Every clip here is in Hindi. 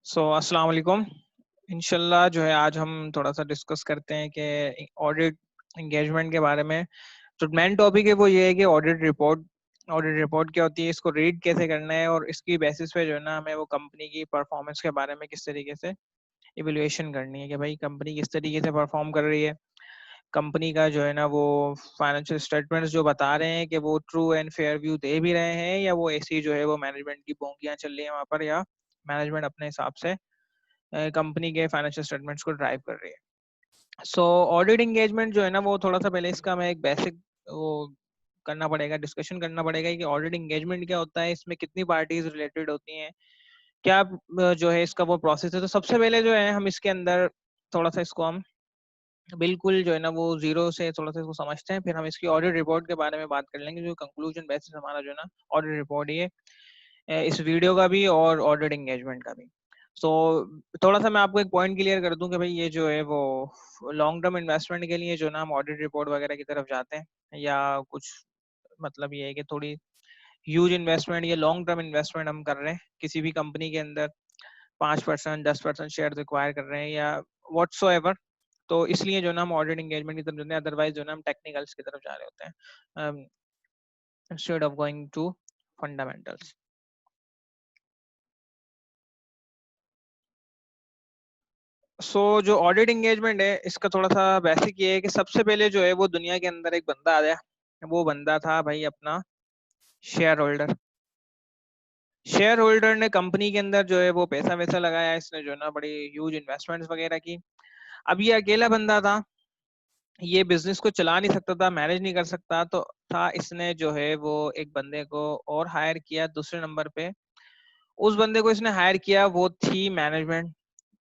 अस्सलाम वालेकुम। इंशाल्लाह जो है आज हम थोड़ा सा डिस्कस करते हैं कि ऑडिट एंगेजमेंट के बारे में। जो मेन टॉपिक है वो ये है कि ऑडिट रिपोर्ट क्या होती है, इसको रीड कैसे करना है और इसकी बेसिस पे जो है ना हमें वो कंपनी की परफॉर्मेंस के बारे में किस तरीके से इवेल्युएशन करनी है कि भाई कंपनी किस तरीके से परफॉर्म कर रही है। कंपनी का जो है ना वो फाइनेंशियल स्टेटमेंट्स जो बता रहे हैं कि वो ट्रू एंड फेयर व्यू दे भी रहे हैं या वो ऐसी जो है वो मैनेजमेंट की बोंकियां चल रही है वहाँ पर, या मैनेजमेंट अपने हिसाब से कंपनी के फाइनेंशियल स्टेटमेंट्स को ड्राइव कर रही है। ऑडिट एंगेजमेंट जो है ना वो थोड़ा सा पहले इसका हमें एक बेसिक वो करना पड़ेगा, डिस्कशन करना पड़ेगा कि ऑडिट एंगेजमेंट क्या होता है, इसमें कितनी पार्टीज रिलेटेड होती हैं, क्या जो है इसका वो प्रोसेस है। तो सबसे पहले जो है हम इसके अंदर थोड़ा सा इसको हम बिल्कुल जो है ना वो जीरो से थोड़ा सा इसको समझते हैं, फिर हम इसकी ऑडिट रिपोर्ट के बारे में बात कर लेंगे। जो कंक्लूजन बेसिस हमारा जो है ना ऑडिट रिपोर्ट ये इस वीडियो का भी और ऑडिट एंगेजमेंट का भी। सो थोड़ा सा मैं आपको एक पॉइंट क्लियर कर दूं कि भाई ये जो है वो लॉन्ग टर्म इन्वेस्टमेंट के लिए जो ना हम ऑडिट रिपोर्ट वगैरह की तरफ जाते हैं, या कुछ मतलब ये है कि थोड़ी ह्यूज इन्वेस्टमेंट या लॉन्ग टर्म इन्वेस्टमेंट हम कर रहे हैं किसी भी कंपनी के अंदर, 5% 10% शेयर एक्वायर कर रहे हैं या व्हाटसोएवर, तो इसलिए जो ना हम ऑडिट एंगेजमेंट की तरफ जाते हैं। अदरवाइज जो ना हम टेक्निकल्स की तरफ जा रहे होते हैं instead of going to fundamentals. जो ऑडिट एंगेजमेंट है इसका थोड़ा सा बेसिक ये है कि सबसे पहले जो है वो दुनिया के अंदर एक बंदा आया। वो बंदा था भाई अपना शेयर होल्डर। शेयर होल्डर ने कंपनी के अंदर जो है वो पैसा वैसा लगाया, इसने जो है ना बड़ी ह्यूज इन्वेस्टमेंट्स वगैरह की। अब ये अकेला बंदा था, ये बिजनेस को चला नहीं सकता था, मैनेज नहीं कर सकता तो था। इसने जो है वो एक बंदे को और हायर किया दूसरे नंबर पे। उस बंदे को इसने हायर किया, वो थी मैनेजमेंट।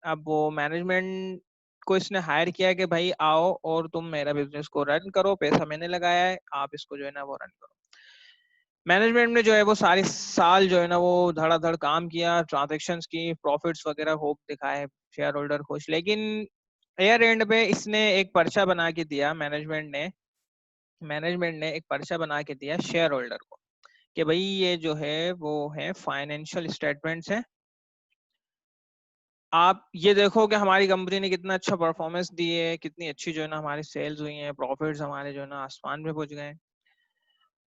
अब वो मैनेजमेंट को इसने हायर किया कि भाई आओ और तुम मेरा बिजनेस को रन करो, पैसा मैंने लगाया है, आप इसको जो है ना वो रन करो। मैनेजमेंट ने जो है वो सारी साल जो है ना वो धड़ाधड़ काम किया, ट्रांजेक्शन्स की, प्रॉफिट्स वगैरह होप दिखाए, शेयर होल्डर खुश। लेकिन एयर एंड पे इसने एक पर्चा बना के दिया, मैनेजमेंट ने एक पर्चा बना के दिया शेयर होल्डर को कि भाई ये जो है वो है फाइनेंशियल स्टेटमेंट्स है, आप ये देखो कि हमारी कंपनी ने कितना अच्छा परफॉर्मेंस दी है, कितनी अच्छी जो है ना हमारी सेल्स हुई हैं, प्रॉफिट्स हमारे जो है ना आसमान पे पहुंच गए।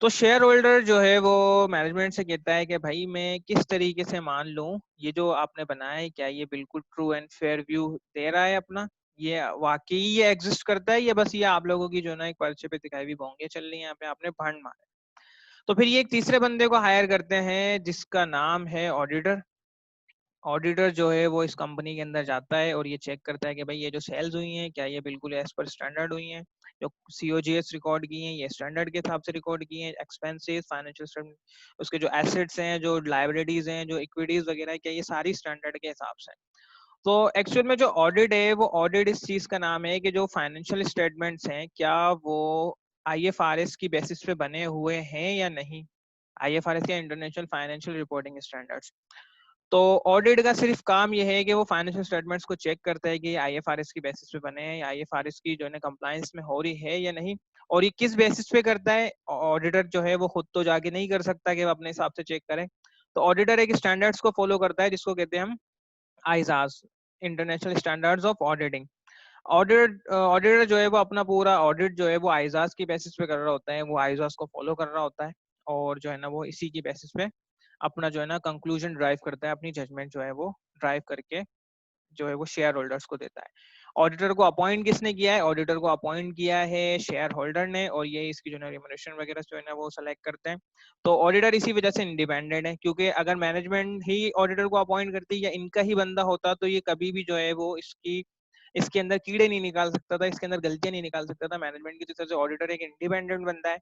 तो शेयर होल्डर जो है वो मैनेजमेंट से कहता है कि भाई मैं किस तरीके से मान लूं ये जो आपने बनाया है, क्या ये बिल्कुल ट्रू एंड फेयर व्यू दे रहा है अपना, ये वाकई ये एग्जिस्ट करता है, या बस ये आप लोगों की जो है ना एक पर्चे पे दिखाई हुई भोंगे चल रही है, यहाँ पे आपने भंड मारा। तो फिर ये एक तीसरे बंदे को हायर करते हैं जिसका नाम है ऑडिटर। ऑडिटर जो है वो इस कंपनी के अंदर जाता है और ये चेक करता है कि भाई ये जो सेल्स हुई हैं क्या ये बिल्कुल एज पर स्टैंडर्ड हुई हैं, जो सीओजीएस रिकॉर्ड की हैं ये स्टैंडर्ड के हिसाब से रिकॉर्ड की हैं, एक्सपेंसेस फाइनेंशियल स्टेटमेंट, उसके जो एसेट्स हैं, जो लाइबिलिटीज हैं, जो इक्विटीज वगैरह क्या ये सारी स्टैंडर्ड के हिसाब से। तो एक्चुअल में जो ऑडिट है वो ऑडिट इस चीज का नाम है कि जो फाइनेंशियल स्टेटमेंट्स हैं क्या वो आईएफआरएस की बेसिस पे बने हुए हैं या नहीं। आईएफआरएस या इंटरनेशनल फाइनेंशियल रिपोर्टिंग स्टैंडर्ड्स। तो ऑडिट का सिर्फ काम यह है कि वो फाइनेंशियल स्टेटमेंट्स को चेक करता है कि आईएफआरएस की बेसिस पे बने हैं, या आईएफआरएस की जो है ना कंप्लायंस में हो रही है या नहीं। और ये किस बेसिस पे करता है, ऑडिटर जो है वो खुद तो जाके नहीं कर सकता कि वो अपने हिसाब से चेक करे। तो ऑडिटर एक स्टैंडर्ड्स को फॉलो करता है जिसको कहते हैं हम ISAs, international standards of auditing. Auditor जो है वो अपना पूरा ऑडिट जो है वो आईजास की बेसिस पे कर रहा होता है, वो आईजास को फॉलो कर रहा होता है और जो है ना वो इसी की बेसिस पे अपना जो है ना कंक्लूजन ड्राइव करता है, अपनी जजमेंट जो है वो ड्राइव करके जो है वो शेयर होल्डर्स को देता है। ऑडिटर को अपॉइंट किसने किया है, ऑडिटर को अपॉइंट किया है शेयर होल्डर ने, और ये इसकी जो है रिम्यूनरेशन वगैरह जो है ना वो सेलेक्ट करते हैं। तो ऑडिटर इसी वजह से इंडिपेंडेंट है, क्योंकि अगर मैनेजमेंट ही ऑडिटर को अपॉइंट करती या इनका ही बंदा होता तो ये कभी भी जो है वो इसके अंदर कीड़े नहीं निकाल सकता था, इसके अंदर गलतियां नहीं निकाल सकता था मैनेजमेंट की तरफ से। ऑडिटर एक इंडिपेंडेंट बंदा है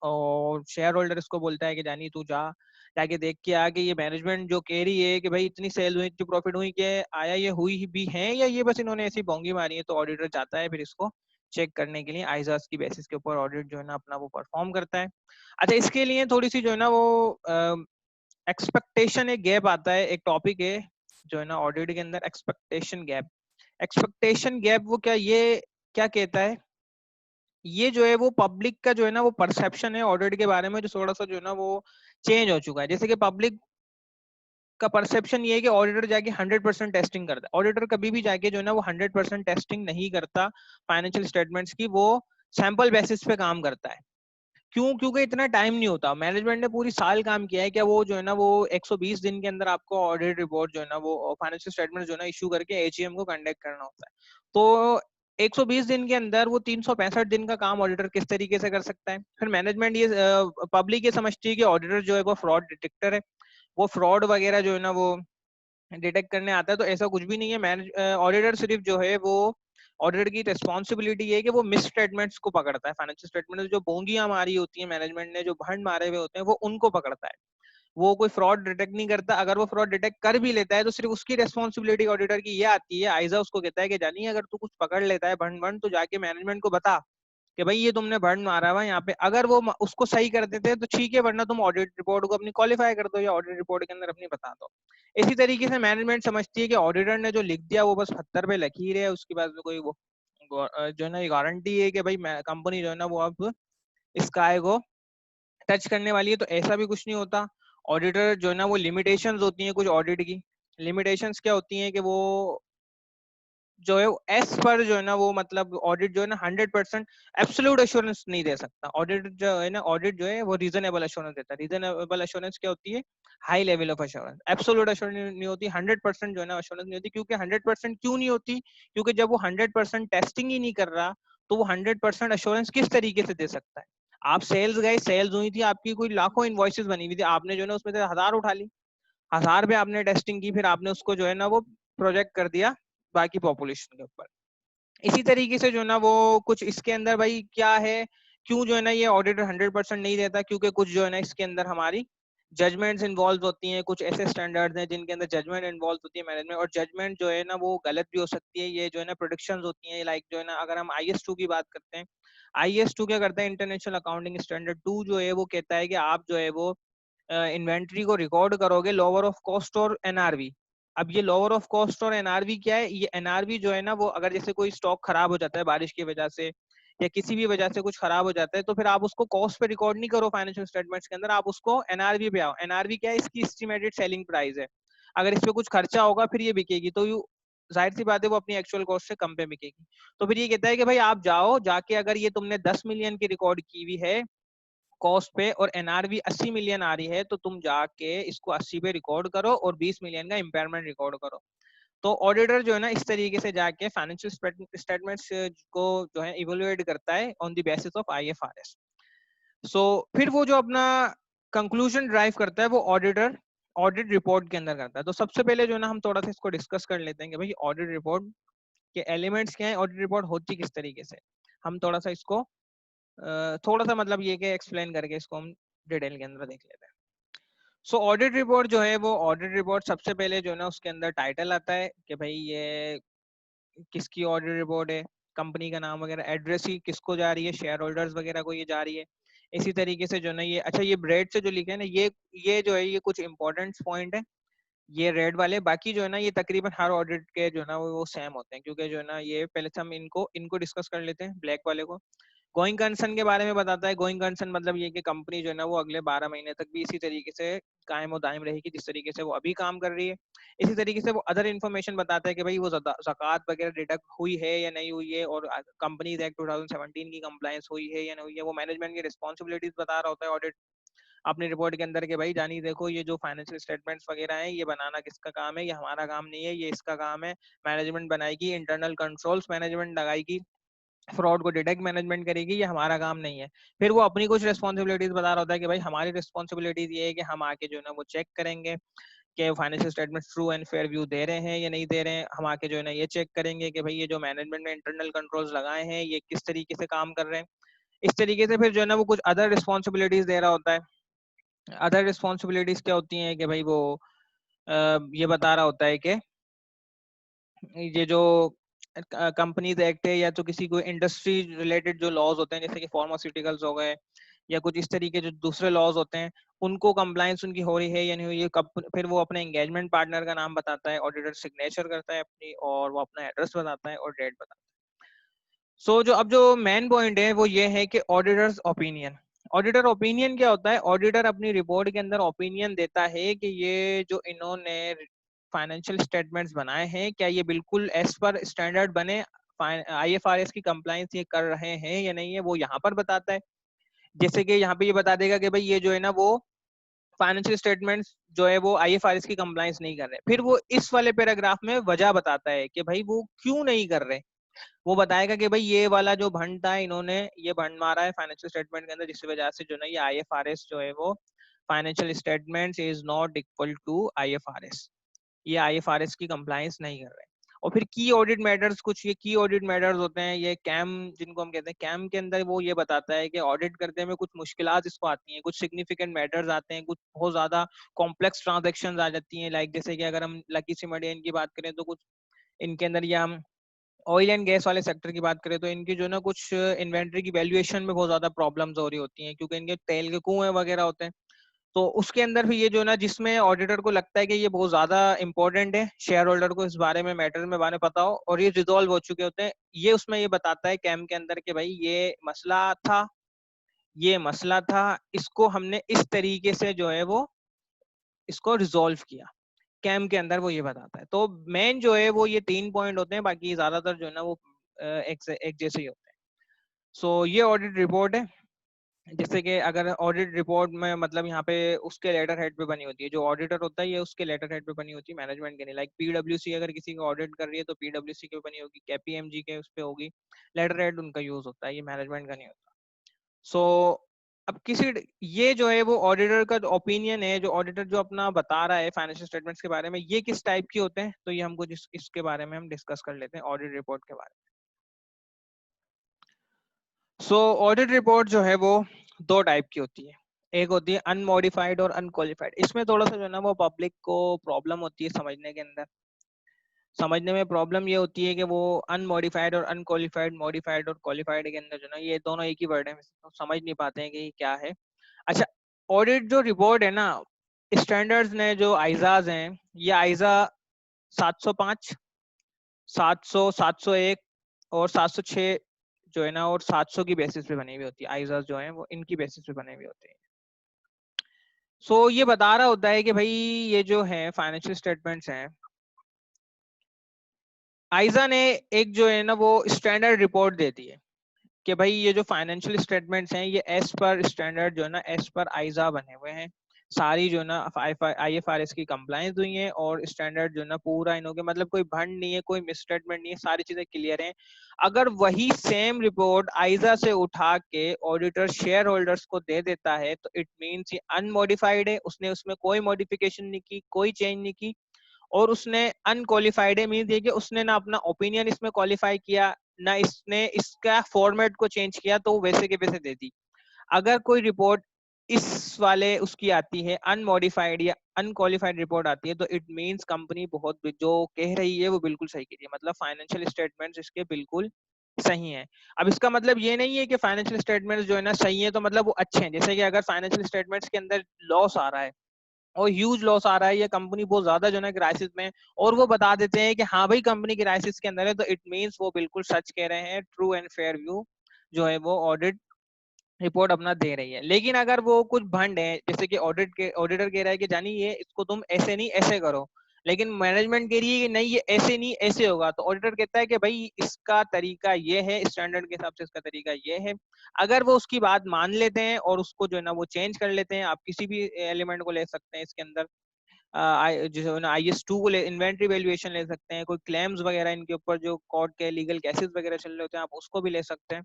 और शेयर होल्डर इसको बोलता है कि जानी तू जा, जाके देख के आ कि ये मैनेजमेंट जो कह रही है कि भाई इतनी सेल हुई, इतनी प्रॉफिट हुई, कि आया ये हुई भी है या ये बस इन्होंने ऐसी बोंगी मारी है। तो ऑडिटर जाता है फिर इसको चेक करने के लिए, आईजास की बेसिस के ऊपर ऑडिट जो है ना अपना वो परफॉर्म करता है। अच्छा, इसके लिए थोड़ी सी जो है ना वो एक्सपेक्टेशन एक गैप आता है, एक टॉपिक है जो है ना ऑडिट के अंदर, एक्सपेक्टेशन गैप। एक्सपेक्टेशन गैप वो क्या, ये क्या कहता है, ये जो है वो पब्लिक का जो है ना वो परसेप्शन है ऑडिट के बारे में, जो थोड़ा सा जो है ना वो चेंज हो चुका है। जैसे कि पब्लिक का परसेप्शन ये है कि ऑडिटर जाके 100% टेस्टिंग करता है। ऑडिटर कभी भी जाके जो है ना वो 100% टेस्टिंग नहीं करता फाइनेंशियल स्टेटमेंट्स की, वो सैंपल बेसिस पे काम करता है। क्यों? क्योंकि इतना टाइम नहीं होता। मैनेजमेंट ने पूरी साल काम किया है, क्या वो जो है ना वो 120 दिन के अंदर आपको ऑडिट रिपोर्ट जो है ना वो फाइनेंशियल स्टेटमेंट जो है ना इशू करके एजीएम को कंडक्ट करना होता है। तो 120 दिन के अंदर वो 365 दिन का काम ऑडिटर किस तरीके से कर सकता है? फिर मैनेजमेंट ये पब्लिक ये समझती है कि ऑडिटर जो है वो फ्रॉड डिटेक्टर है, वो फ्रॉड वगैरह जो है ना वो डिटेक्ट करने आता है। तो ऐसा कुछ भी नहीं है। मैनेज ऑडिटर सिर्फ जो है वो ऑडिटर की रिस्पॉन्सिबिलिटी है कि वो मिस स्टेटमेंट्स को पकड़ता है। फाइनेंशियल स्टेटमेंट में जो बोंगियां मारी होती है मैनेजमेंट ने, जो भंड मारे हुए होते हैं, वो उनको पकड़ता है। वो कोई फ्रॉड डिटेक्ट नहीं करता। अगर वो फ्रॉड डिटेक्ट कर भी लेता है तो सिर्फ उसकी रिस्पॉन्सिबिलिटी ऑडिटर की ये आती है, आइजा उसको कहता है कि जानिए अगर तू कुछ पकड़ लेता है भंड भंड तो जाके मैनेजमेंट को बता कि भाई ये तुमने भंड मारा हुआ यहाँ पे। अगर वो उसको सही कर देते हैं तो ठीक है, वरना तुम ऑडिट रिपोर्ट को अपनी क्वालिफाई कर दो या ऑडिट रिपोर्ट के अंदर अपनी बता दो। इसी तरीके से मैनेजमेंट समझती है कि ऑडिटर ने जो लिख दिया वो बस पत्थर पे लकीर है, उसके बाद में कोई वो जो है ना ये गारंटी है कि भाई कंपनी जो है ना वो अब स्काई को टच करने वाली है। तो ऐसा भी कुछ नहीं होता। ऑडिटर जो है ना वो लिमिटेशंस होती हैं कुछ ऑडिट की। लिमिटेशंस क्या होती हैं कि वो जो है एस पर जो है ना वो मतलब ऑडिट जो है ना 100% एब्सोल्यूट एश्योरेंस नहीं दे सकता। ऑडिट जो है ना ऑडिट जो है वो रीजनेबल एश्योरेंस देता है। रीजनेबल एश्योरेंस क्या होती है? High level of assurance. Absolute assurance नहीं होती, 100% जो है ना एश्योरेंस नहीं होती। क्योंकि 100% क्यों नहीं होती? क्योंकि जब वो 100% टेस्टिंग ही नहीं कर रहा तो वो 100% एश्योरेंस किस तरीके से दे सकता है? आप सेल्स गए, सेल्स हुई थी आपकी, कोई लाखों इनवॉइसेस बनी हुई थी, आपने जो है ना उसमें से 1000 उठा ली, 1000 पे आपने टेस्टिंग की, फिर आपने उसको जो है ना वो प्रोजेक्ट कर दिया बाकी पॉपुलेशन के ऊपर। इसी तरीके से जो है ना वो कुछ इसके अंदर भाई क्या है, क्यों जो है ना ये ऑडिटर 100% नहीं देता? क्योंकि कुछ जो है ना इसके अंदर हमारी जजमेंट्स इन्वॉल्व होती हैं, कुछ ऐसे स्टैंडर्ड्स हैं जिनके अंदर जजमेंट इन्वॉल्व होती है मैनेजमेंट, और जजमेंट जो है ना वो गलत भी हो सकती है। ये जो है ना प्रोडिक्शंस होती हैं, लाइक जो है ना अगर हम IS2 की बात करते हैं, IS2 क्या करता है? इंटरनेशनल अकाउंटिंग स्टैंडर्ड 2 जो है वो कहता है कि आप जो है वो इन्वेंट्री को रिकॉर्ड करोगे लोअर ऑफ कॉस्ट और NRV। अब ये लोअर ऑफ कॉस्ट और NRV क्या है? ये NRV जो है ना वो अगर जैसे कोई स्टॉक खराब हो जाता है बारिश की वजह से या किसी भी वजह से कुछ खराब हो जाता है, तो फिर आप उसको कॉस्ट पे रिकॉर्ड नहीं करो फाइनेंशियल स्टेटमेंट्स के अंदर, आप उसको NRV पे आओ। NRV क्या है? इसकी एस्टिमेटेड सेलिंग प्राइस है। अगर इस पे कुछ खर्चा होगा फिर ये बिकेगी, तो जाहिर सी बात है वो अपनी एक्चुअल कॉस्ट से कम पे बिकेगी। तो फिर ये कहता है कि भाई आप जाओ, जाके अगर ये तुमने 10 मिलियन की रिकॉर्ड की हुई है कॉस्ट पे और NRV 80 मिलियन आ रही है, तो तुम जाके इसको 80 पे रिकॉर्ड करो और 20 मिलियन का इम्पेयरमेंट रिकॉर्ड करो। तो ऑडिटर जो है ना इस तरीके से जाके फाइनेंशियल स्टेटमेंट्स को जो है इवेलुएट करता है on the basis of IFRS। सो फिर वो जो अपना कंक्लूजन ड्राइव करता है वो ऑडिटर ऑडिट रिपोर्ट के अंदर करता है। तो सबसे पहले जो है ना हम थोड़ा सा इसको डिस्कस कर लेते हैं कि भाई ऑडिट रिपोर्ट के एलिमेंट्स क्या है, ऑडिट रिपोर्ट होती किस तरीके से। हम थोड़ा सा इसको थोड़ा सा मतलब ये कि एक्सप्लेन करके इसको हम डिटेल के अंदर देख लेते हैं। सो ऑडिट रिपोर्ट जो है वो ऑडिट रिपोर्ट सबसे पहले जो है ना उसके अंदर टाइटल आता है कि भाई ये किसकी ऑडिट रिपोर्ट है, कंपनी का नाम वगैरह, एड्रेस ही किसको जा रही है, शेयर होल्डर्स वगैरह को ये जा रही है। इसी तरीके से जो है ना ये अच्छा ये रेड से जो लिखे है ना ये जो है ये कुछ इंपॉर्टेंट पॉइंट है, ये रेड वाले। बाकी जो है ना ये तकरीबन हर ऑडिट के जो है ना वो सेम होते हैं, क्योंकि जो है ना ये पहले से हम इनको इनको डिस्कस कर लेते हैं। ब्लैक वाले को गोइंग कंसर्न के बारे में बताता है। गोइंग कंसर्न मतलब ये कि कंपनी जो है ना वो अगले 12 महीने तक भी इसी तरीके से कायम और दायम रहेगी जिस तरीके से वो अभी काम कर रही है। इसी तरीके से वो अदर इन्फॉर्मेशन बताता है कि भाई वो ज़कात वगैरह डिडक्ट हुई है या नहीं हुई है, और कंपनीज एक्ट 2017 की कंप्लायंस हुई है या नहीं हुई है। वो मैनेजमेंट की रिस्पॉन्सिबिलिटीज बता रहा होता है ऑडिट अपनी रिपोर्ट के अंदर के भाई जानी देखो ये जो फाइनेंशियल स्टेटमेंट्स वगैरह हैं ये बनाना किसका काम है, ये हमारा काम नहीं है, ये इसका काम है। मैनेजमेंट बनाएगी, इंटरनल कंट्रोल्स मैनेजमेंट लगाएगी, फ्रॉड को डिटेक्ट मैनेजमेंट करेगी, ये हमारा काम नहीं है। फिर वो अपनी कुछ रिस्पॉन्सिबिलिटीज बता रहा होता है कि भाई हमारी रिस्पॉन्सिबिलिटीज ये है कि हम आके जो है ना वो चेक करेंगे कि financial statement true and fair view दे रहे हैं या नहीं दे रहे हैं। हम आके जो है ना ये चेक करेंगे कि भाई ये जो मैनेजमेंट ने इंटरनल कंट्रोल्स लगाए हैं ये किस तरीके से काम कर रहे हैं। इस तरीके से फिर जो है ना वो कुछ अदर रिस्पॉन्सिबिलिटीज दे रहा होता है। अदर रिस्पॉन्सिबिलिटीज क्या होती हैं कि भाई वो ये बता रहा होता है कि ये जो कंपनीज एक्ट है या तो किसी को इंडस्ट्री रिलेटेड जो लॉज होते हैं जैसे कि फार्मास्यूटिकल्स हो गए या कुछ इस तरीके जो दूसरे लॉज होते हैं उनको कंप्लायंस उनकी हो रही है या नहीं हुई है। कब फिर वो अपने एंगेजमेंट पार्टनर का नाम बताता है, ऑडिटर सिग्नेचर करता है अपनी, और वो अपना एड्रेस बताता है और डेट बताता है। सो जो अब जो मेन पॉइंट है वो ये है कि ऑडिटर्स ओपिनियन। ऑडिटर ओपिनियन क्या होता है? ऑडिटर अपनी रिपोर्ट के अंदर ओपिनियन देता है कि ये जो इन्होंने फाइनेंशियल स्टेटमेंट्स बनाए हैं, क्या ये बिल्कुल एज पर स्टैंडर्ड बने, आईएफआरएस की कंप्लायंस ये कर रहे हैं या नहीं है, वो यहाँ पर बताता है। जैसे कि यहाँ पे ये बता देगा कि भाई ये जो है ना वो फाइनेंशियल स्टेटमेंट्स जो है वो आईएफआरएस की कंप्लायंस नहीं कर रहे। फिर वो इस वाले पैराग्राफ में वजह बताता है कि भाई वो क्यों नहीं कर रहे। वो बताएगा कि भाई ये वाला जो भंड था, इन्होंने ये भंड मारा है फाइनेंशियल स्टेटमेंट के अंदर, जिस वजह से जो ना ये आईएफआरएस जो है वो financial statements is not equal to IFRS, ये आईएफआरएस की कंप्लायंस नहीं कर रहे। और फिर की ऑडिट मैटर्स, कुछ ये की ऑडिट मैटर्स होते हैं, ये कैम जिनको हम कहते हैं, कैम के अंदर वो ये बताता है कि ऑडिट करते में कुछ मुश्किलात इसको आती हैं, कुछ सिग्निफिकेंट मैटर्स आते हैं, कुछ बहुत ज्यादा कॉम्प्लेक्स ट्रांजेक्शन आ जाती हैं। लाइक जैसे कि अगर हम लकी सीमेंट की बात करें तो कुछ इनके अंदर, या हम ऑयल एंड गैस वाले सेक्टर की बात करें तो इनकी जो ना कुछ इन्वेंट्री की वैल्यूएशन में बहुत ज्यादा प्रॉब्लम्स हो रही होती हैं, क्योंकि इनके तेल के कुएं वगैरह होते हैं। तो उसके अंदर भी ये जो ना, जिसमें ऑडिटर को लगता है कि ये बहुत ज्यादा इंपॉर्टेंट है, शेयर होल्डर को इस बारे में मैटर में बारे में पता हो और ये रिजॉल्व हो चुके होते हैं, ये उसमें ये बताता है कैम के अंदर कि भाई ये मसला था, ये मसला था, इसको हमने इस तरीके से जो है वो इसको रिजॉल्व किया। कैम के अंदर वो ये बताता है। तो मेन जो है वो ये 3 पॉइंट होते हैं, बाकी ज्यादातर जो है ना वो एक जैसे ही होते हैं। सो ये ऑडिट रिपोर्ट है। जैसे कि अगर ऑडिट रिपोर्ट में मतलब यहाँ पे उसके लेटर हेड पे बनी होती है, जो ऑडिटर होता है ये उसके लेटर हेड पे बनी होती है, मैनेजमेंट के नहीं। लाइक पीडब्ल्यूसी अगर किसी को ऑडिट कर रही है तो पीडब्ल्यूसी के बनी होगी, केपीएमजी के उस पे होगी, लेटर हेड उनका यूज होता है, ये मैनेजमेंट का नहीं होता। सो अब किसी ये जो है वो ऑडिटर का जो ओपिनियन है, जो ऑडिटर जो अपना बता रहा है फाइनेंशियल स्टेटमेंट्स के बारे में, ये किस टाइप के होते हैं, तो ये हमको इसके बारे में हम डिस्कस कर लेते हैं, ऑडिट रिपोर्ट के बारे में। सो ऑडिट रिपोर्ट जो है वो 2 टाइप की होती है। एक होती है अनमॉडिफाइड और अनक्वालिफाइड। इसमें थोड़ा सा जो है ना वो पब्लिक को प्रॉब्लम होती है समझने के अंदर। समझने में प्रॉब्लम ये होती है कि वो अनमॉडिफाइड और अनक्वालिफाइड, मॉडिफाइड और क्वालिफाइड के अंदर जो ना ये दोनों एक ही वर्ड है, तो समझ नहीं पाते हैं कि ये क्या है। अच्छा, ऑडिट जो रिपोर्ट है ना, स्टैंडर्ड्स ने जो आइजाज हैं, ये आइजा 705, 700, 701 और 706 जो है ना, और 700 की बेसिस पे बनी हुई होती है। आइजाज जो है वो इनकी बेसिस पे बने हुए होते हैं। सो ये बता रहा होता है कि भाई ये जो है फाइनेंशियल स्टेटमेंट्स हैं, आइजा ने एक जो है ना वो स्टैंडर्ड रिपोर्ट देती है कि भाई ये जो फाइनेंशियल स्टेटमेंट्स हैं ये एज पर स्टैंडर्ड जो है ना, एज पर आइजा बने हुए हैं। सारी जो है ना आईएफआरएस की कंप्लायंस हुई है और स्टैंडर्ड जो है ना पूरा इन्होंने, मतलब कोई भंड नहीं है, कोई मिसस्टेटमेंट नहीं है, सारी चीजें क्लियर हैं। अगर वही सेम रिपोर्ट आइजा से उठा के ऑडिटर शेयर होल्डर्स को दे देता है तो इट मीन्स ये अनमॉडिफाइड है, उसने उसमें कोई मॉडिफिकेशन नहीं की, कोई चेंज नहीं की। और उसने अनक्वालिफाइड है मीन ये कि उसने ना अपना ओपिनियन इसमें क्वालिफाई किया, ना इसने इसका फॉर्मेट को चेंज किया, तो वैसे के वैसे दे दी। अगर कोई रिपोर्ट इस वाले उसकी आती है अनमॉडिफाइड या अनक्वालिफाइड रिपोर्ट आती है, तो इट मींस कंपनी बहुत जो कह रही है वो बिल्कुल सही कह रही है, मतलब फाइनेंशियल स्टेटमेंट्स इसके बिल्कुल सही है। अब इसका मतलब ये नहीं है कि फाइनेंशियल स्टेटमेंट्स जो है ना सही है तो मतलब वो अच्छे हैं। जैसे कि अगर फाइनेंशियल स्टेटमेंट्स के अंदर लॉस आ रहा है और ह्यूज लॉस आ रहा है, या कंपनी बहुत ज्यादा जो है क्राइसिस में, और वो बता देते हैं कि हाँ भाई कंपनी क्राइसिस के अंदर है, तो इट मींस वो बिल्कुल सच कह रहे हैं, ट्रू एंड फेयर व्यू जो है वो ऑडिट रिपोर्ट अपना दे रही है। लेकिन अगर वो कुछ भंड है, जैसे कि ऑडिटर कह रहा है कि जानी ये इसको तुम ऐसे नहीं ऐसे करो, लेकिन मैनेजमेंट कह रही है कि नहीं ये ऐसे नहीं ऐसे होगा, तो ऑडिटर कहता है कि भाई इसका तरीका ये है, स्टैंडर्ड के हिसाब से इसका तरीका ये है। अगर वो उसकी बात मान लेते हैं और उसको जो है ना वो चेंज कर लेते हैं, आप किसी भी एलिमेंट को ले सकते हैं इसके अंदर, जो है ना IS2 को इन्वेंट्री वैल्यूएशन ले सकते हैं, कोई क्लेम्स वगैरह इनके ऊपर जो कोर्ट के लीगल केसेस वगैरह चल रहे होते हैं, आप उसको भी ले सकते हैं।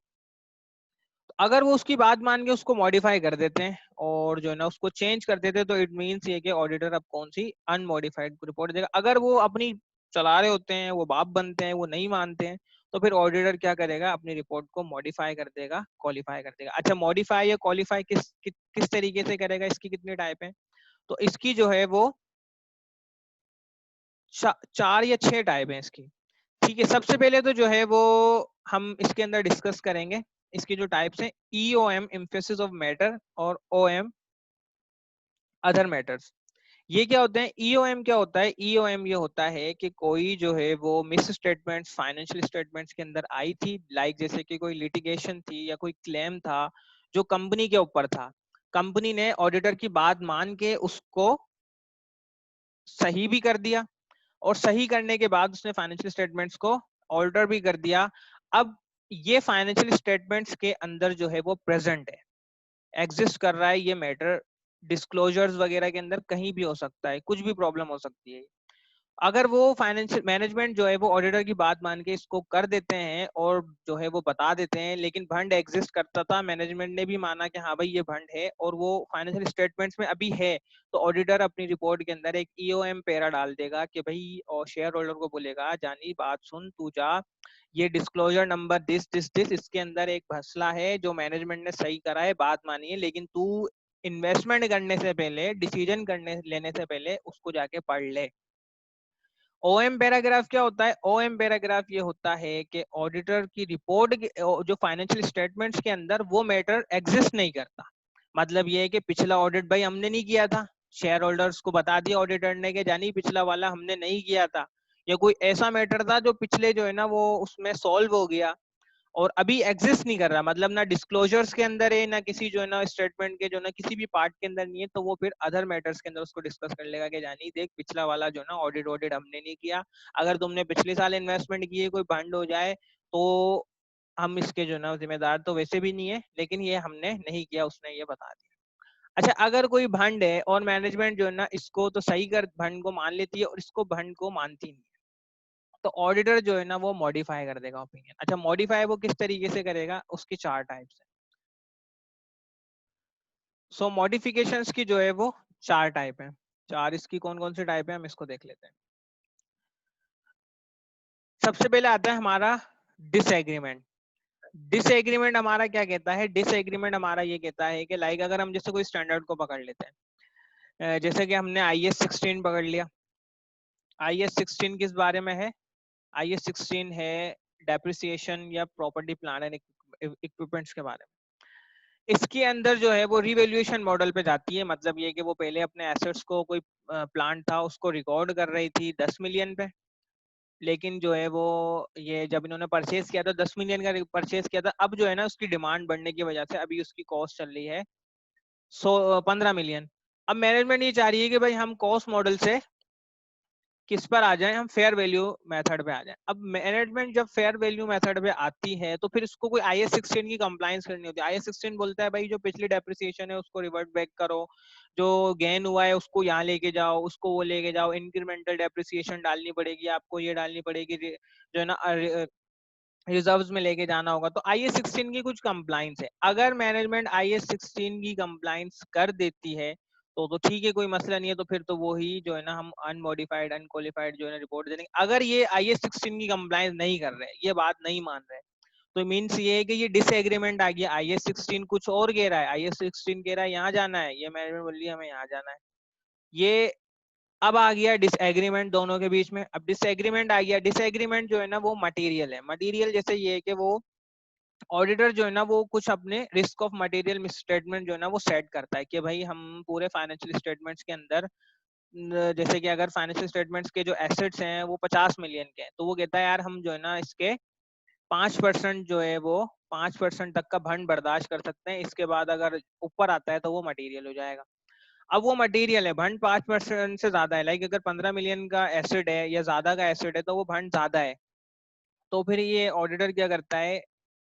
अगर वो उसकी बात मान के उसको मॉडिफाई कर देते हैं और जो है ना उसको चेंज कर देते हैं, तो इट मीन्स ये कि ऑडिटर अब कौन सी अनमॉडिफाइड रिपोर्ट देगा। अगर वो अपनी चला रहे होते हैं, वो बाप बनते हैं, वो नहीं मानते हैं, तो फिर ऑडिटर क्या करेगा, अपनी रिपोर्ट को मॉडिफाई कर देगा, क्वालिफाई कर देगा। अच्छा, मॉडिफाई या क्वालिफाई किस तरीके से करेगा, इसकी कितने टाइप है? तो इसकी जो है वो 4 या 6 टाइप है इसकी। ठीक है, सबसे पहले तो जो है वो हम इसके अंदर डिस्कस करेंगे इसकी जो टाइप्स हैं, EOM एम्फेसिस ऑफ मैटर और OM अदर मैटर्स। ये क्या होते हैं? EOM क्या होता है? EOM ये होता है कि कोई जो है वो मिस स्टेटमेंट्स फाइनेंशियल स्टेटमेंट्स के अंदर आई थी, लाइक जैसे कि कोई लिटिगेशन थी या कोई क्लेम था जो कंपनी के ऊपर था। कंपनी ने ऑडिटर की बात मान के उसको सही भी कर दिया, और सही करने के बाद उसने फाइनेंशियल स्टेटमेंट्स को ऑल्टर भी कर दिया। अब ये फाइनेंशियल स्टेटमेंट्स के अंदर जो है वो प्रेजेंट है, एग्जिस्ट कर रहा है ये मैटर। डिस्क्लोजर्स वगैरह के अंदर कहीं भी हो सकता है, कुछ भी प्रॉब्लम हो सकती है। अगर वो फाइनेंशियल मैनेजमेंट जो है वो ऑडिटर की बात मान के इसको कर देते हैं और जो है वो बता देते हैं, लेकिन फंड एग्जिस्ट करता था, मैनेजमेंट ने भी माना कि हाँ भाई ये फंड है और वो फाइनेंशियल स्टेटमेंट्स में अभी है, तो ऑडिटर अपनी रिपोर्ट के अंदर एक ईओएम पैरा डाल देगा कि भाई, और शेयर होल्डर को बोलेगा जानी बात सुन, तू जा, ये disclosure number this this this, इसके अंदर एक मसला है जो मैनेजमेंट ने सही करा है, बात मानी है, लेकिन तू इन्वेस्टमेंट करने से पहले, डिसीजन करने लेने से पहले उसको जाके पढ़ ले। ओएम पैराग्राफ क्या होता है? ओएम पैराग्राफ ये होता है कि ऑडिटर की रिपोर्ट जो फाइनेंशियल स्टेटमेंट्स के अंदर वो मैटर एग्जिस्ट नहीं करता। मतलब ये है कि पिछला ऑडिट भाई हमने नहीं किया था, शेयर होल्डर्स को बता दिया ऑडिटर ने कि जानी पिछला वाला हमने नहीं किया था, या कोई ऐसा मैटर था जो पिछले जो है ना वो उसमें सॉल्व हो गया और अभी एग्जिस्ट नहीं कर रहा, मतलब ना डिस्क्लोजर्स के अंदर है, ना किसी जो है ना स्टेटमेंट के जो ना किसी भी पार्ट के अंदर नहीं है, तो वो फिर अदर मैटर्स के अंदर उसको डिस्कस कर लेगा कि जानी देख पिछला वाला जो ना ऑडिट ऑडिट हमने नहीं किया, अगर तुमने पिछले साल इन्वेस्टमेंट की है, कोई फंड हो जाए तो हम इसके जो ना जिम्मेदार तो वैसे भी नहीं है, लेकिन ये हमने नहीं किया, उसने ये बता दिया। अच्छा, अगर कोई भंड है और मैनेजमेंट जो है ना इसको तो सही कर भंड को मान लेती है और इसको भंड को मानती नहीं, तो ऑडिटर जो है ना वो मॉडिफाई कर देगा ओपिनियन। अच्छा, मॉडिफाई वो किस तरीके से करेगा? उसकी चार टाइप्स है। सो मॉडिफिकेशंस की जो है वो चार टाइप है। चार इसकी कौन कौन सी टाइप है हम इसको देख लेते हैं। सबसे पहले आता है हमारा डिसएग्रीमेंट। डिसएग्रीमेंट हमारा क्या कहता है? डिसएग्रीमेंट हमारा ये कहता है कि लाइक अगर हम जैसे कोई स्टैंडर्ड को पकड़ लेते हैं, जैसे कि हमने IS 16 पकड़ लिया। IS 16 किस बारे में है? IS 16 है डेप्रिसिएशन या प्रॉपर्टी प्लान एंड इक्विपमेंट्स के बारे में। इसके अंदर जो है वो रिवैल्यूएशन मॉडल पे जाती है, मतलब ये कि वो पहले अपने एसेट्स को, कोई प्लांट था उसको रिकॉर्ड कर रही थी 10 मिलियन पे, लेकिन जो है वो ये जब इन्होंने परचेज किया था 10 मिलियन का परचेज किया था, अब जो है ना उसकी डिमांड बढ़ने की वजह से अभी उसकी कॉस्ट चल रही है 15 मिलियन। अब मैनेजमेंट ये चाह रही है कि भाई हम कॉस्ट मॉडल से किस पर आ जाएं, हम फेयर वैल्यू मेथड पे आ जाएं। अब मैनेजमेंट जब फेयर वैल्यू मेथड पे आती है तो फिर इसको कोई IS 16 की कंप्लायंस करनी होती है। IS 16 बोलता है भाई जो पिछली डेप्रिसिएशन है उसको रिवर्ट बैक करो, जो गेन हुआ है उसको यहाँ लेके जाओ, उसको वो लेके जाओ, इंक्रीमेंटल डेप्रिसिएशन डालनी पड़ेगी आपको, ये डालनी पड़ेगी, जो है ना रिजर्व्स में लेके जाना होगा। तो IS 16 की कुछ कंप्लाइंस है। अगर मैनेजमेंट IS 16 की कंप्लाइंस कर देती है तो ठीक है, कोई मसला नहीं है, तो फिर तो वो ही जो है ना हम अनमोडिफाइड अनक्वालिफाइड जो है ना रिपोर्ट दे देंगे। अगर ये IS 16 की कंप्लाइंस नहीं कर रहे, ये बात नहीं मान रहे, तो मीन्स ये है कि ये डिसएग्रीमेंट आ गया। IS 16 कुछ और कह रहा है, IS 16 कह रहा है यहाँ जाना है, ये मैनेजमेंट बोल रही है हमें यहाँ जाना है। ये अब आ गया डिसएग्रीमेंट दोनों के बीच में। अब डिसएग्रीमेंट आ गया। डिसएग्रीमेंट जो है ना वो मटेरियल है। मटेरियल जैसे ये है कि वो ऑडिटर जो है ना वो कुछ अपने रिस्क ऑफ मटेरियल मिसस्टेटमेंट जो है ना वो सेट करता है कि भाई हम पूरे फाइनेंशियल स्टेटमेंट्स के अंदर जैसे कि अगर फाइनेंशियल स्टेटमेंट्स के जो एसेट्स हैं वो 50 मिलियन के हैं, तो वो कहता है यार हम जो है ना इसके 5% जो है वो 5% तक का भंड बर्दाश्त कर सकते हैं, इसके बाद अगर ऊपर आता है तो वो मटेरियल हो जाएगा। अब वो मटेरियल है, भंड 5% से ज्यादा है, लाइक अगर 15 मिलियन का एसिड है या ज्यादा का एसिड है तो वो भंड ज्यादा है। तो फिर ये ऑडिटर क्या करता है?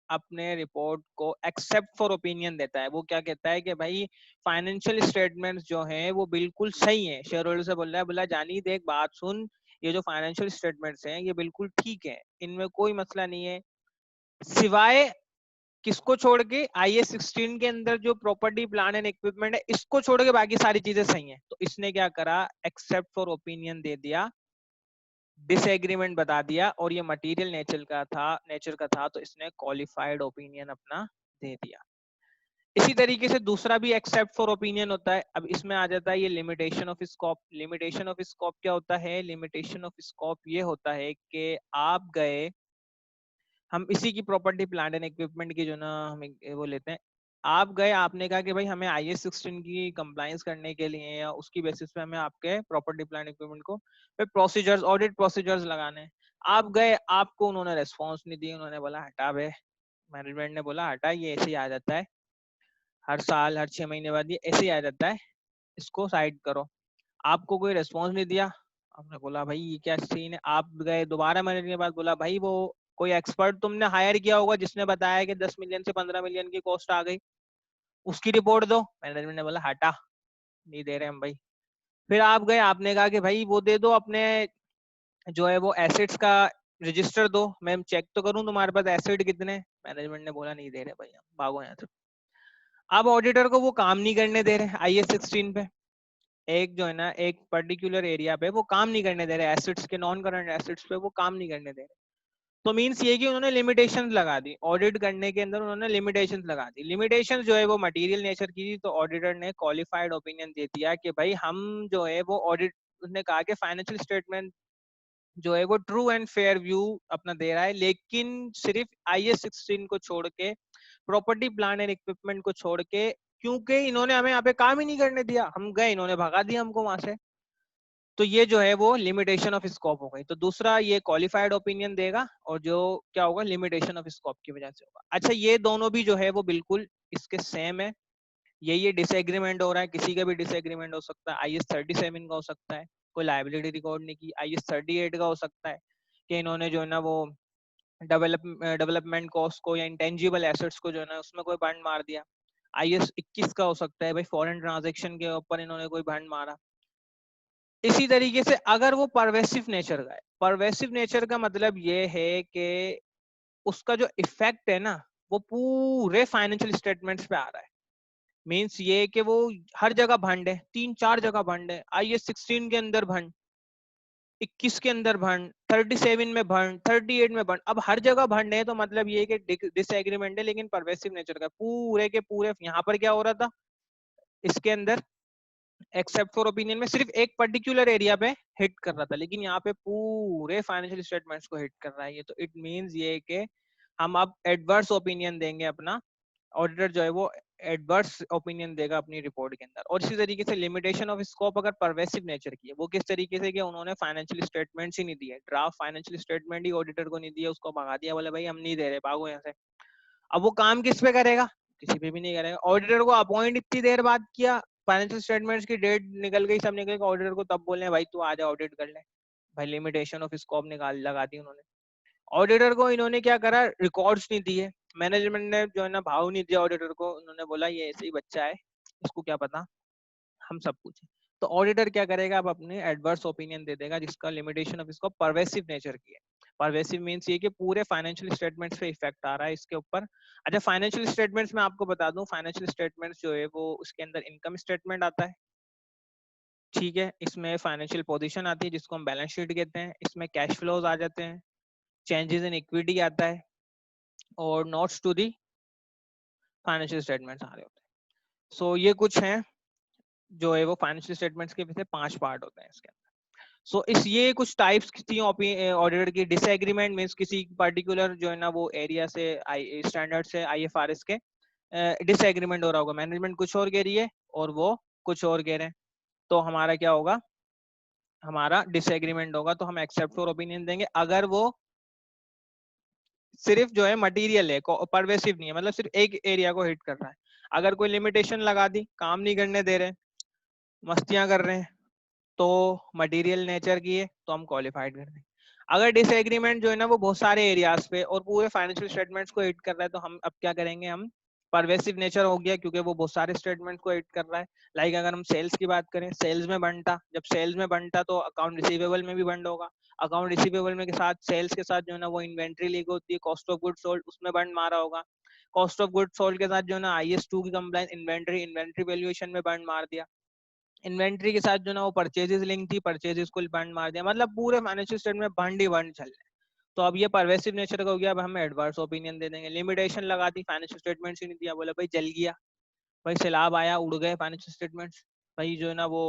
अपने रिपोर्ट को एक्सेप्ट फॉर ओपिनियन देता है। वो क्या कहता है कि भाई फाइनेंशियल स्टेटमेंट्स जो हैं वो बिल्कुल सही है। शेयर होल्डर से बोल रहा है, बोला जानी देख बात सुन, ये जो फाइनेंशियल स्टेटमेंट्स हैं ये बिल्कुल ठीक है, इनमें कोई मसला नहीं है, सिवाय किसको छोड़ के? IS 16 के अंदर जो प्रॉपर्टी प्लान एंड इक्विपमेंट है इसको छोड़ के बाकी सारी चीजें सही हैं। तो इसने क्या करा? एक्सेप्ट फॉर ओपिनियन दे दिया, डिसएग्रीमेंट बता दिया, और ये मटेरियल नेचर का था तो इसने क्वालिफाइड ओपिनियन अपना दे दिया। इसी तरीके से दूसरा भी एक्सेप्ट फॉर ओपिनियन होता है। अब इसमें आ जाता है ये limitation of scope. Limitation of scope क्या होता है? लिमिटेशन ऑफ स्कोप ये होता है कि आप गए, हम इसी की प्रॉपर्टी प्लांट एंड इक्विपमेंट की जो ना हम वो लेते हैं, आप गए, आपने कहा कि भाई हमें IS 16 की कंप्लायंस करने के लिए या उसकी बेसिस पे हमें आपके प्रॉपर्टी प्लांट इक्विपमेंट को प्रोसीजर्स, ऑडिट प्रोसीजर्स लगाने हैं। आप गए, आपको उन्होंने रेस्पॉन्स नहीं दी, उन्होंने बोला हटा बे, मैनेजमेंट ने बोला हटा, ये ऐसे ही आ जाता है, हर साल हर 6 महीने बाद ये ऐसे ही आ जाता है, इसको साइड करो। आपको कोई रिस्पॉन्स नहीं दिया, आपने बोला भाई ये क्या सीन है, आप गए दोबारा मैनेजर के पास, बोला भाई वो कोई एक्सपर्ट तुमने हायर किया होगा जिसने बताया कि 10 मिलियन से 15 मिलियन की कॉस्ट आ गई, उसकी रिपोर्ट दो। मैनेजमेंट ने बोला हटा, नहीं दे रहे हम भाई। फिर आप गए, आपने कहा कि भाई वो दे दो अपने जो है वो एसेट्स का रजिस्टर दो, मैं चेक तो करूं तुम्हारे पास एसेट कितने। मैनेजमेंट ने बोला नहीं दे रहे भैया, भागो यहाँ से। अब ऑडिटर को वो काम नहीं करने दे रहे IAS 16 पे, एक जो है ना एक पर्टिकुलर एरिया पे वो काम नहीं करने दे रहे, एसेट्स के नॉन करंट एसेट्स पे वो काम नहीं करने दे रहे। तो मीन्स ये कि उन्होंने लिमिटेशंस लगा दी, ऑडिट करने के अंदर उन्होंने लिमिटेशंस लगा दी। लिमिटेशंस जो है वो मटेरियल नेचर की थी, तो ऑडिटर ने क्वालिफाइड ओपिनियन दे दिया कि भाई हम जो है वो ऑडिट, उसने कहा कि फाइनेंशियल स्टेटमेंट जो है वो ट्रू एंड फेयर व्यू अपना दे रहा है, लेकिन सिर्फ IAS 16 को छोड़ के, प्रॉपर्टी प्लान एंड इक्विपमेंट को छोड़ के, क्योंकि इन्होंने हमें यहाँ पे काम ही नहीं करने दिया, हम गए इन्होंने भगा दिया हमको वहां से। तो ये जो है वो लिमिटेशन ऑफ स्कोप हो गई। तो दूसरा ये क्वालिफाइड ओपिनियन देगा, और जो क्या होगा लिमिटेशन ऑफ स्कोप की वजह से होगा। अच्छा ये दोनों भी जो है वो बिल्कुल इसके सेम है, ये डिसएग्रीमेंट हो रहा है, किसी का भी डिसएग्रीमेंट हो सकता है। IAS 37 का हो सकता है, कोई लाइबिलिटी रिकॉर्ड नहीं की। IAS 38 का हो सकता है कि इन्होंने जो है ना वो डेवलपमेंट कॉस्ट को या इंटेंजिबल एसेट्स को जो है ना उसमें कोई बंड मार दिया। IAS 21 का हो सकता है भाई फॉरेन ट्रांजेक्शन के ऊपर इन्होंने कोई बंड मारा। इसी तरीके से अगर वो परवेसिव नेचर का है, परवेसिव नेचर का मतलब ये है कि उसका जो इफेक्ट है ना वो पूरे फाइनेंशियल स्टेटमेंट्स पे आ रहा है। मीन्स ये कि वो हर जगह भंड है, 3-4 जगह भंड है। IAS 16 के अंदर भंड, 21 के अंदर भंड, 37 में भंड, 38 में भंड, अब हर जगह भंड है। तो मतलब ये कि डिसएग्रीमेंट है लेकिन परवेसिव नेचर का, पूरे के पूरे। यहाँ पर क्या हो रहा था इसके अंदर, एक्सेप्ट फॉर ओपिनियन में सिर्फ एक पर्टिकुलर एरिया पे हिट कर रहा था, लेकिन यहाँ पे पूरे फाइनेंशियल स्टेटमेंट्स को हिट कर रहा है ये। तो इट मींस ये कि हम अब एडवर्स ओपिनियन देंगे अपना, ऑडिटर जो है वो एडवर्स ओपिनियन देगा अपनी रिपोर्ट के अंदर। और इसी तरीके से लिमिटेशन ऑफ स्कोप अगर परवेसिव नेचर की है, वो किस तरीके से कि उन्होंने फाइनेंशियल स्टेटमेंट्स ही नहीं दिए, ड्राफ्ट फाइनेंशियल स्टेटमेंट ही ऑडिटर को नहीं दिया, उसको भगा दिया, बोले भाई हम नहीं दे रहे, भागो यहाँ से। अब वो काम किस पे करेगा, किसी पे भी नहीं करेगा। ऑडिटर को अपॉइंट इतनी देर बाद किया, फाइनेंशियल स्टेटमेंट्स की डेट निकल गई, सब निकल गई, ऑडिटर को तब बोले भाई तू आ जा ऑडिट कर ले। भाई लिमिटेशन ऑफ स्कोप निकाल लगा दी उन्होंने। ऑडिटर को इन्होंने क्या करा, रिकॉर्ड्स नहीं दिए, मैनेजमेंट ने जो है ना भाव नहीं दिया ऑडिटर को, उन्होंने बोला ये ऐसे ही बच्चा है, इसको क्या पता, हम सब कुछ। तो ऑडिटर क्या करेगा, अब अपने एडवर्स ओपिनियन दे देगा जिसका लिमिटेशन ऑफ इसको परवेसिव नेचर की है। परवेसिव मींस ये कि पूरे फाइनेंशियल स्टेटमेंट्स पे इफेक्ट आ रहा है इसके ऊपर। अच्छा फाइनेंशियल स्टेटमेंट्स में आपको बता दूं, फाइनेंशियल स्टेटमेंट्स जो है वो उसके अंदर इनकम स्टेटमेंट आता है, ठीक है, इसमें फाइनेंशियल पोजीशन आती है जिसको हम बैलेंस शीट कहते हैं, इसमें कैश फ्लोज आ जाते हैं, चेंजेस इन इक्विटी आता है, और notes to the financial statements आ रहे होते हैं। सो ये कुछ हैं जो है वो फाइनेंशियल स्टेटमेंट्स के पीछे 5 पार्ट होते हैं इसके अंदर। सो इस ये कुछ टाइप्स थी ऑडिटर की। डिसएग्रीमेंट मींस किसी पर्टिकुलर जो है ना वो एरिया से, स्टैंडर्ड से, IFRS के डिसएग्रीमेंट हो रहा होगा, मैनेजमेंट कुछ और कह रही है और वो कुछ और कह रहे हैं, तो हमारा क्या होगा, हमारा डिसएग्रीमेंट होगा, तो हम एक्सेप्ट फॉर ओपिनियन देंगे अगर वो सिर्फ जो है मटेरियल है, परवेसिव नहीं है, मतलब सिर्फ एक एरिया को हिट कर रहा है। अगर कोई लिमिटेशन लगा दी, काम नहीं करने दे रहे, मस्तियां कर रहे हैं, तो मटेरियल नेचर की है, तो हम क्वालिफाइड कर दें। अगर डिसएग्रीमेंट जो है ना वो बहुत सारे एरियाज पे और पूरे फाइनेंशियल स्टेटमेंट्स को हिट कर रहा है, तो हम अब क्या करेंगे, हम परवेसिव नेचर हो गया क्योंकि वो बहुत सारे स्टेटमेंट्स को हिट कर रहा है। लाइक अगर हम सेल्स की बात करें, सेल्स में बनता, जब सेल्स में बनता तो अकाउंट रिसीवेबल में भी बंड होगा, अकाउंट रिसीवेबल में के साथ सेल्स के साथ जो है ना वो इन्वेंट्री लीक होती है, कॉस्ट ऑफ गुड सोल्ड, उसमें बंड मारा होगा, कॉस्ट ऑफ गुड सोल्ड के साथ जो है ना IAS 2 की कंप्लायंस, इन्वेंट्री, इन्वेंट्री वैल्यूएशन में बंड मार दिया, इन्वेंट्री के साथ जो ना वो परचेजेस लिंक थी, परचेजेस को बंड मार दिया, मतलब पूरे फाइनेंशियल स्टेटमेंट में बंड ही बंड चल रहे हैं। तो अब ये परवेसिव नेचर का हो गया, अब हम एडवर्स ओपिनियन दे देंगे। लिमिटेशन लगा दी, फाइनेंशियल स्टेटमेंट्स ही नहीं दिया, बोला भाई जल गया, भाई सैलाब आया, उड़ गए फाइनेंशियल स्टेटमेंट्स। भाई जो है ना वो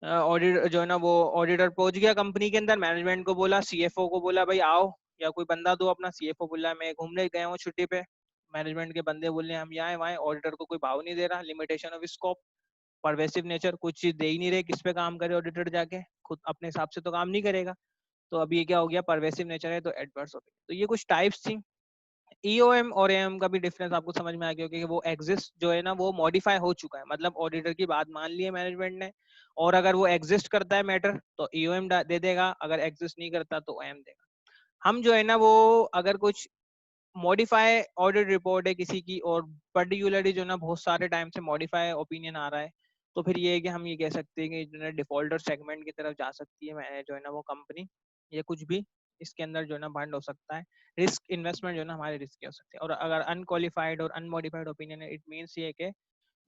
ऑडिट जो है ना वो ऑडिटर पहुंच गया कंपनी के अंदर, मैनेजमेंट को बोला, CFO को बोला भाई आओ या कोई बंदा दो अपना। CFO बोला मैं घूमने गया हूँ छुट्टी पे। मैनेजमेंट के बंदे बोले हम यहाँ वहाँ, ऑडिटर को कोई भाव नहीं दे रहा, limitation of scope, pervasive nature, कुछ चीज दे ही नहीं रहे, किस पे काम करे ऑडिटर, जाके खुद अपने हिसाब से तो काम नहीं करेगा। तो अब ये क्या हो गया, परवेसिव नेचर है, तो एडवर्स ओपिनियन। तो ये कुछ टाइप्स थी। ईओएम और एएम का भी डिफरेंस आपको समझ में आ गया, क्योंकि वो एग्जिस्ट जो है ना वो मॉडिफाई हो चुका है, मतलब ऑडिटर की बात मान ली है मैनेजमेंट ने, और अगर वो एग्जिस्ट करता है मैटर तो ईओएम दे देगा, अगर एग्जिस्ट नहीं करता तो एएम देगा। हम जो है ना वो अगर कुछ मॉडिफाई ऑडिट रिपोर्ट है किसी की, और पर्टिकुलरली जो ना बहुत सारे टाइम से मॉडिफाई ओपिनियन आ रहा है, तो फिर ये है कि हम ये कह सकते हैं कि जो है डिफॉल्टर सेगमेंट की तरफ जा सकती है जो है ना वो कंपनी, या कुछ भी इसके अंदर जो है ना फंड हो सकता है। रिस्क इन्वेस्टमेंट जो है ना हमारे रिस्क हो सकते हैं। और अगर अनक्वालिफाइड और अनमोडिफाइड ओपिनियन है, इट मीन्स ये कि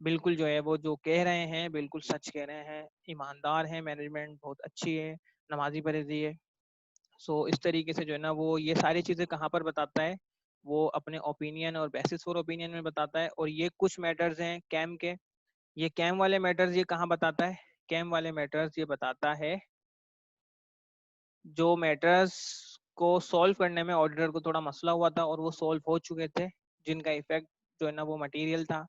बिल्कुल जो है वो जो कह रहे हैं बिल्कुल सच कह रहे हैं, ईमानदार है, मैनेजमेंट बहुत अच्छी है, नमाजी परहेजी है। सो इस तरीके से जो है ना वो ये सारी चीजें कहाँ पर बताता है, वो अपने ओपिनियन और बेसिस फॉर ओपिनियन में बताता है। और ये कुछ मैटर्स हैं कैम के, ये कैम वाले मैटर्स ये कहाँ बताता है, कैम वाले मैटर्स ये बताता है जो मैटर्स को सॉल्व करने में ऑडिटर को थोड़ा मसला हुआ था और वो सॉल्व हो चुके थे, जिनका इफेक्ट जो है ना वो मटेरियल था,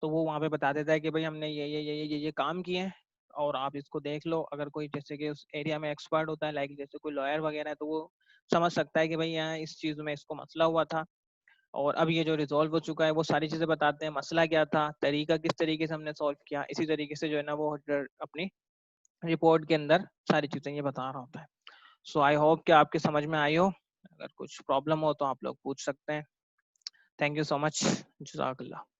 तो वो वहाँ पे बता देता है कि भाई हमने ये काम किए हैं और आप इसको देख लो। अगर कोई जैसे कि उस एरिया में एक्सपर्ट होता है, लाइक जैसे कोई लॉयर वगैरह है, तो वो समझ सकता है कि भाई यहाँ इस चीज में इसको मसला हुआ था और अब ये जो रिजॉल्व हो चुका है, वो सारी चीजें बताते हैं, मसला क्या था, तरीका किस तरीके से हमने सॉल्व किया। इसी तरीके से जो है ना वो अपनी रिपोर्ट के अंदर सारी चीजें ये बता रहा होता है। सो आई होप कि आपके समझ में आई हो। अगर कुछ प्रॉब्लम हो तो आप लोग पूछ सकते हैं। Thank you so much. जज़ाकल्लाह।